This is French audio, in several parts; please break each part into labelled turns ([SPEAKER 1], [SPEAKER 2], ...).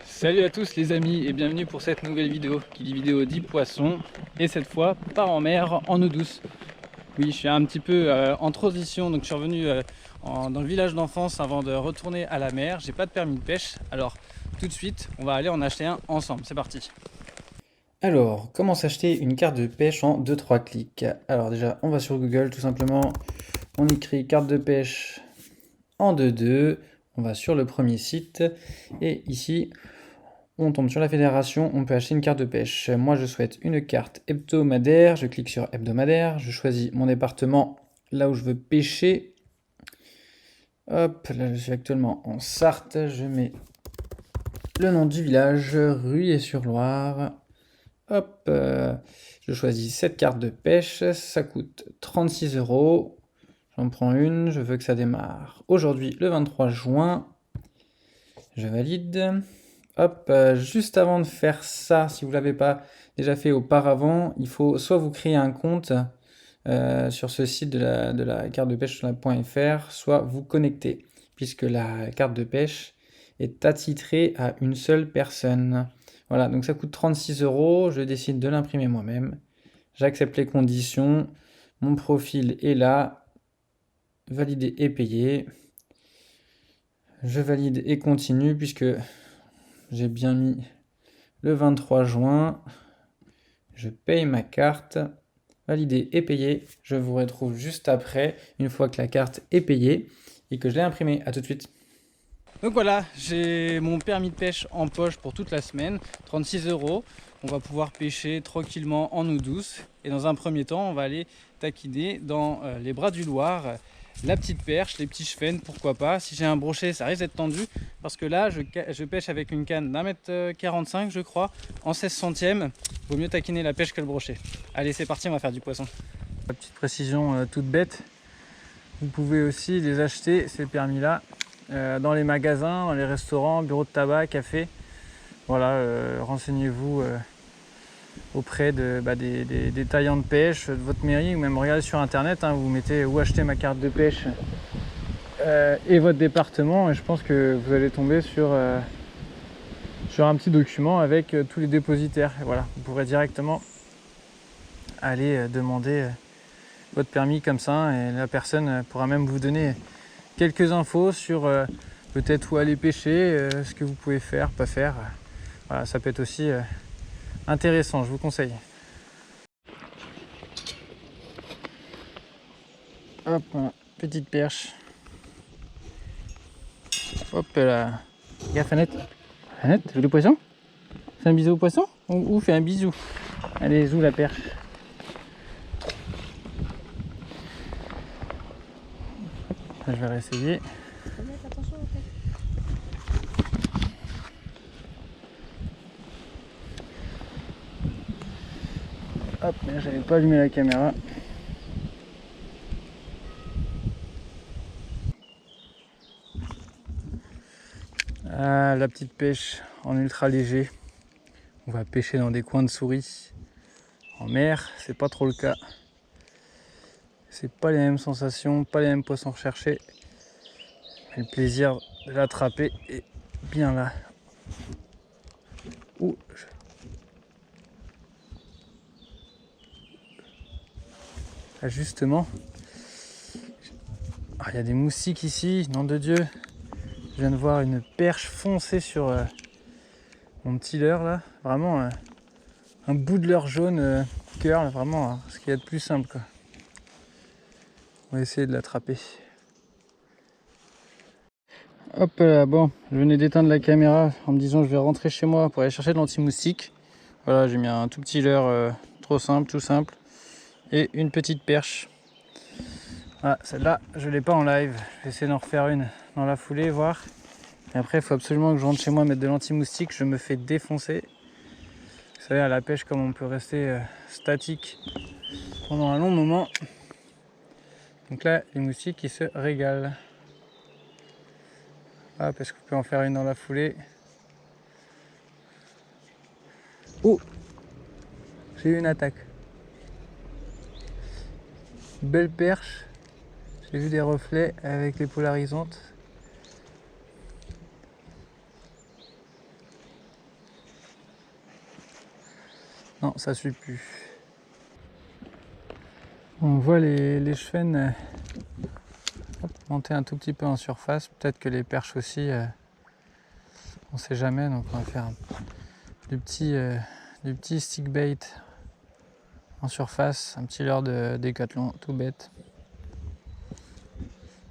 [SPEAKER 1] Salut à tous les amis et bienvenue pour cette nouvelle vidéo qui dit vidéo 10 poissons et cette fois pas en mer, en eau douce. Oui, je suis un petit peu en transition, donc je suis revenu dans le village d'enfance avant de retourner à la mer. J'ai pas de permis de pêche, alors tout de suite on va aller en acheter un ensemble, c'est parti. Alors, comment s'acheter une carte de pêche en 2-3 clics? Alors déjà, on va sur Google tout simplement, on écrit carte de pêche en 2-2, on va sur le premier site et ici on tombe sur la fédération, on peut acheter une carte de pêche. Moi je souhaite une carte hebdomadaire, je clique sur hebdomadaire, je choisis mon département, là où je veux pêcher. Hop, là je suis actuellement en Sarthe, je mets le nom du village, Ruillé-sur-Loire. Hop, je choisis cette carte de pêche, ça coûte 36 €. J'en prends une, je veux que ça démarre aujourd'hui le 23 juin. Je valide. Hop, juste avant de faire ça, si vous ne l'avez pas déjà fait auparavant, il faut soit vous créer un compte sur ce site de la carte de pêche sur la.fr, soit vous connecter, puisque la carte de pêche est attitrée à une seule personne. Voilà, donc ça coûte 36 €, je décide de l'imprimer moi-même, j'accepte les conditions, mon profil est là, valider et payer. Je valide et continue puisque j'ai bien mis le 23 juin. Je paye ma carte. Valider et payer. Je vous retrouve juste après, une fois que la carte est payée et que je l'ai imprimée. A tout de suite. Donc voilà, j'ai mon permis de pêche en poche pour toute la semaine, 36 €. On va pouvoir pêcher tranquillement en eau douce. Et dans un premier temps, on va aller taquiner dans les bras du Loir. La petite perche, les petits chevens, pourquoi pas. Si j'ai un brochet, ça risque d'être tendu. Parce que là, je pêche avec une canne d'1,45 m, je crois, en 16 centièmes. Vaut mieux taquiner la pêche que le brochet. Allez, c'est parti, on va faire du poisson. La petite précision toute bête. Vous pouvez aussi les acheter, ces permis-là, dans les magasins, dans les restaurants, bureaux de tabac, cafés. Voilà, renseignez-vous auprès des détaillants de pêche de votre mairie, ou même regardez sur internet, hein, vous mettez où acheter ma carte de pêche et votre département, et je pense que vous allez tomber sur un petit document avec tous les dépositaires. Et voilà, vous pourrez directement aller demander votre permis comme ça, et la personne pourra même vous donner quelques infos sur peut-être où aller pêcher, ce que vous pouvez faire, pas faire. Voilà, ça peut être aussi intéressant, je vous conseille. Hop, petite perche. Hop là. Gaffe Annette. Annette, tu veux le poisson? Fais un bisou au poisson? Ou fais un bisou. Allez, zou la perche. Je vais réessayer. Hop, mais j'avais pas allumé la caméra. Ah, la petite pêche en ultra léger. On va pêcher dans des coins de souris. En mer, c'est pas trop le cas. C'est pas les mêmes sensations, pas les mêmes poissons recherchés. Mais le plaisir de l'attraper est bien là. Ouh. Ah, justement, il y a des moustiques ici, nom de Dieu. Je viens de voir une perche foncer sur mon petit leurre là. Vraiment un bout de leurre jaune cœur, vraiment ce qu'il y a de plus simple quoi. On va essayer de l'attraper. Hop là, bon, je venais d'éteindre la caméra en me disant je vais rentrer chez moi pour aller chercher de l'anti-moustique. Voilà, j'ai mis un tout petit leurre trop simple, tout simple. Et une petite perche. Voilà, celle-là, je l'ai pas en live. Je vais essayer d'en refaire une dans la foulée, voir. Et après, il faut absolument que je rentre chez moi mettre de l'anti-moustique. Je me fais défoncer. Vous savez, à la pêche, comme on peut rester statique pendant un long moment. Donc là, les moustiques, ils se régalent. Ah, parce qu'on peut en faire une dans la foulée. Oh, j'ai eu une attaque. Belle perche. J'ai vu des reflets avec les polarisantes. Non, ça suit plus. On voit les chevènes monter un tout petit peu en surface. Peut-être que les perches aussi, on sait jamais. Donc on va faire du petit stick bait en surface, un petit leurre de Décathlon, tout bête.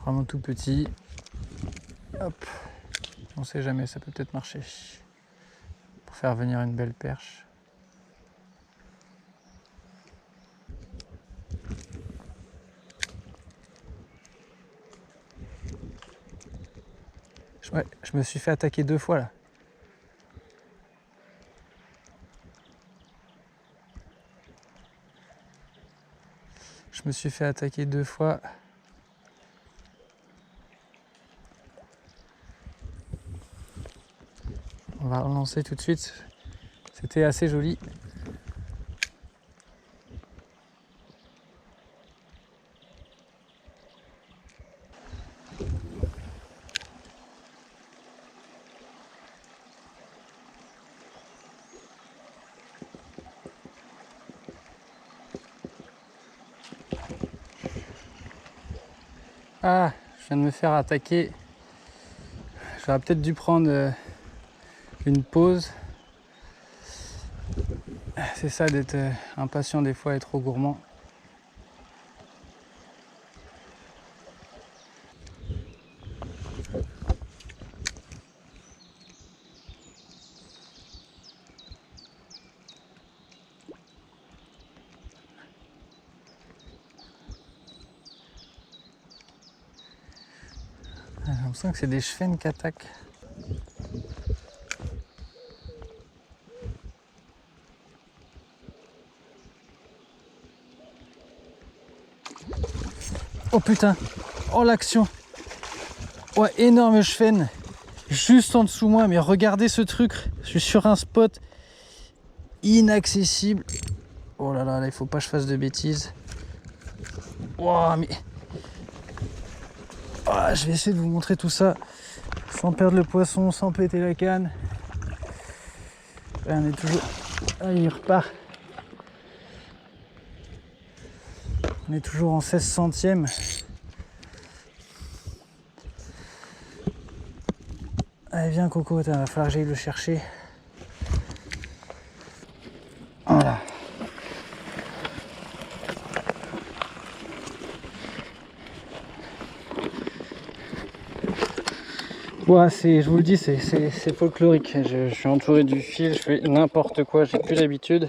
[SPEAKER 1] Vraiment tout petit. Hop, on sait jamais, ça peut peut-être marcher. Pour faire venir une belle perche. Ouais, je me suis fait attaquer 2 fois là. Je me suis fait attaquer 2 fois. On va relancer tout de suite. C'était assez joli. Ah, je viens de me faire attaquer. J'aurais peut-être dû prendre une pause. C'est ça d'être impatient des fois et trop gourmand. J'ai l'impression que c'est des chevènes qui attaquent. Oh putain! Oh l'action! Ouais, énorme chevenne! Juste en dessous moi, mais regardez ce truc! Je suis sur un spot inaccessible. Oh là là, là il faut pas que je fasse de bêtises. Wow, mais... Oh, je vais essayer de vous montrer tout ça sans perdre le poisson, sans péter la canne. Là, on est toujours... Ah, il repart. On est toujours en 16 centièmes. Allez, viens Coco, il va falloir que j'aille le chercher. Voilà. Ouais, je vous le dis, c'est folklorique. Je suis entouré du fil, je fais n'importe quoi, j'ai plus l'habitude.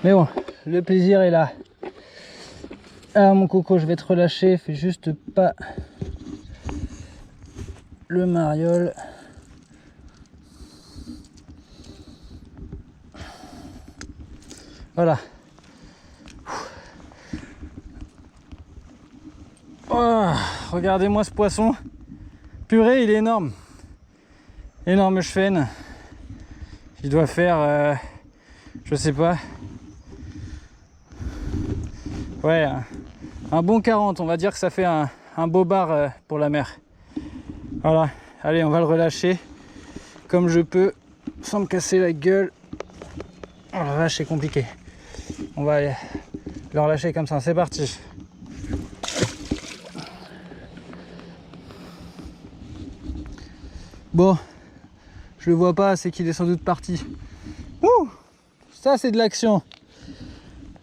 [SPEAKER 1] Mais bon, le plaisir est là. Ah mon Coco, je vais te relâcher, fais juste pas le mariole. Voilà. Oh, regardez-moi ce poisson. Purée, il est énorme. Énorme chevenne. Il doit faire, je sais pas. Ouais, un bon 40. On va dire que ça fait un beau bar pour la mer. Voilà. Allez, on va le relâcher comme je peux, sans me casser la gueule. Oh la vache, c'est compliqué. On va aller le relâcher comme ça. C'est parti. Bon, je le vois pas, c'est qu'il est sans doute parti. Ouh, ça c'est de l'action.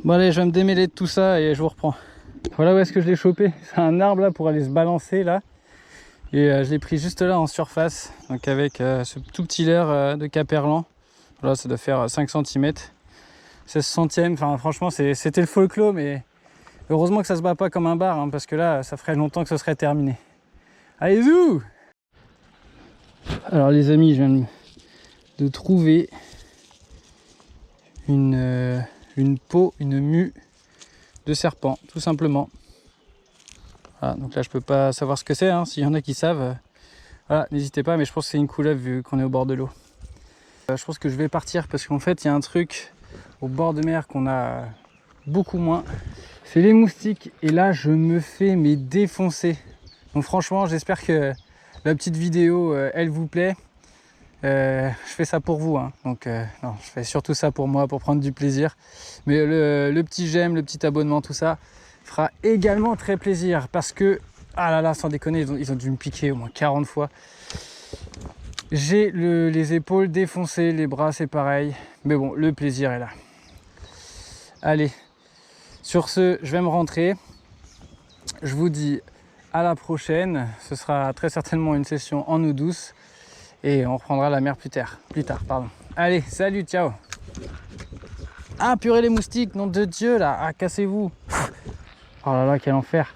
[SPEAKER 1] Bon allez, je vais me démêler de tout ça et je vous reprends. Voilà où est-ce que je l'ai chopé. C'est un arbre là pour aller se balancer là. Et je l'ai pris juste là en surface. Donc avec ce tout petit leurre de Caperlan. Voilà, ça doit faire 5 cm. 16 centièmes. Enfin franchement c'était le folklore, mais heureusement que ça se bat pas comme un bar, hein, parce que là ça ferait longtemps que ce serait terminé. Allez zou! Alors les amis, je viens de trouver une peau, une mue de serpent, tout simplement. Voilà, donc là je peux pas savoir ce que c'est, hein. S'il y en a qui savent, voilà, n'hésitez pas, mais je pense que c'est une couleuvre vu qu'on est au bord de l'eau. Je pense que je vais partir parce qu'en fait il y a un truc au bord de mer qu'on a beaucoup moins, c'est les moustiques, et là je me fais défoncer. Donc franchement j'espère que la petite vidéo elle vous plaît. Je fais ça pour vous, hein. Donc non, je fais surtout ça pour moi, pour prendre du plaisir. Mais le petit j'aime, le petit abonnement, tout ça fera également très plaisir parce que, ah là là, sans déconner, ils ont dû me piquer au moins 40 fois. J'ai les épaules défoncées, les bras c'est pareil, mais bon, le plaisir est là. Allez, sur ce, je vais me rentrer. Je vous dis à la prochaine. Ce sera très certainement une session en eau douce et on reprendra la mer plus tard. Allez, salut, ciao. Ah, purée les moustiques, nom de Dieu là, ah, cassez-vous. Oh là là, quel enfer.